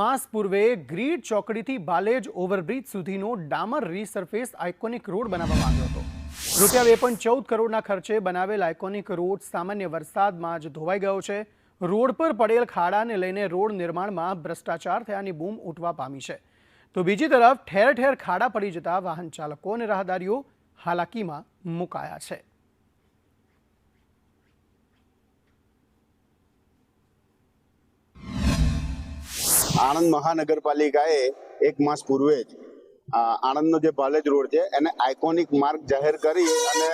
માસ પૂર્વે grid ચોકડીથી બાલેજ overbridge સુધીનો ડામર રીસર્ફેસ આઇકોનિક રોડ બનાવવામાં આવ્યો હતો। ₹2.14 કરોડના ખર્ચે બનાવેલ આઇકોનિક રોડ સામાન્ય વરસાદમાં જ ધોવાઈ ગયો છે। રોડ પર પડેલ ખાડાને લઈને રોડ નિર્માણમાં ભ્રષ્ટાચાર થયાની બૂમ ઉઠવા પામી છે, તો બીજી તરફ ઠેર ઠેર ખાડા પડી જતા વાહન ચાલકો અને રાહદારીઓ હાલાકીમાં મુકાયા છે। આણંદ મહાનગરપાલિકાએ એક માસ પૂર્વે જ આણંદનો જે બાલેજ રોડ છે એને આઇકોનિક માર્ગ જાહેર કરી અને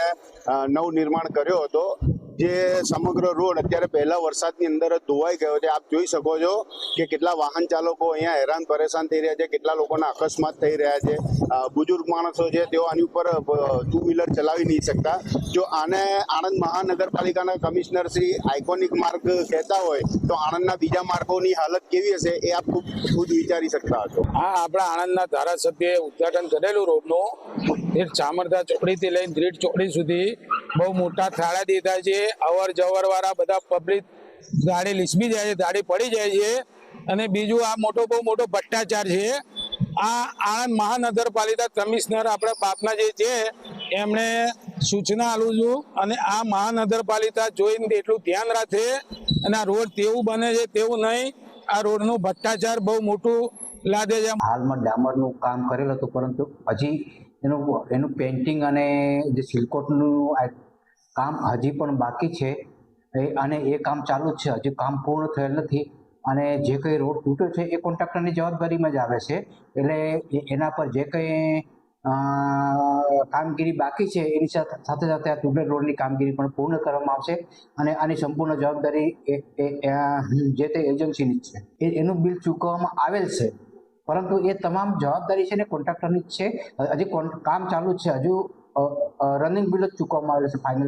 નવનિર્માણ કર્યો હતો। જે સમગ્ર રોડ અત્યારે પહેલા વરસાદની અંદર જ ધોવાઈ ગયો છે। આપ જોઈ શકો છો કે કેટલા વાહન ચાલકો અહીંયા હેરાન પરેશાન થઈ રહ્યા છે, કેટલા લોકોના અકસ્માત થઈ રહ્યા છે। બુજુર્ગ માણસો છે તેઓ આની ઉપર ટુ વ્હીલર ચલાવી નહીં શકતા। જો આને આણંદ મહાનગરપાલિકાના કમિશનર શ્રી આઇકોનિક માર્ગ કહેતા હોય તો આણંદના બીજા માર્ગોની હાલત કેવી હશે એ આપ ખુદ વિચારી શકતા હશો। હા, આપણા આણંદના ધારાસભ્યએ ઉદ્ઘાટન કરેલું રોડનું એ ચામરધા ચોકડીથી લઈને ગ્રીડ ચોકડી સુધી બહુ મોટા ખાડા દેખાય છે। અવર જવર વાળા બધા પબ્લિક ગાડી લીસમી જાય છે, ગાડી પડી જાય છે। અને બીજું આ બહુ મોટો ભ્રષ્ટાચાર છે। આ આણંદ મહાનગરપાલિકા કમિશનર આપણા બાપના જે છે એમણે સૂચના આલું છું અને આ મહાનગરપાલિકા જોઈને એટલું ધ્યાન રાખે અને આ રોડ તેવું બને છે તેવું નહીં, આ રોડનું ભ્રષ્ટાચાર બહુ મોટું લાગે છે। હાલમાં ડામરનું કામ કરેલું હતું, પરંતુ હજી એનું પેઇન્ટિંગ અને જે સિલકોટનું કામ હજી પણ બાકી છે અને એ કામ ચાલુ જ છે, હજી કામ પૂર્ણ થયેલ નથી। અને જે કંઈ રોડ તૂટ્યો છે એ કોન્ટ્રાક્ટરની જવાબદારીમાં જ આવે છે, એટલે એના પર જે કંઈ કામગીરી બાકી છે એની સાથે સાથે આ તૂટેલ રોડની કામગીરી પણ પૂર્ણ કરવામાં આવશે અને આની સંપૂર્ણ જવાબદારી જે તે એજન્સીની જ છે। એનું બિલ ચૂકવવામાં આવેલ છે, પરંતુ એ તમામ જવાબદારી છે ને કોન્ટ્રાક્ટરની જ છે। હજી કામ ચાલુ જ છે, હજુ રનિંગ બિલ જ ચૂકવવામાં આવેલ છે, ફાઇનલ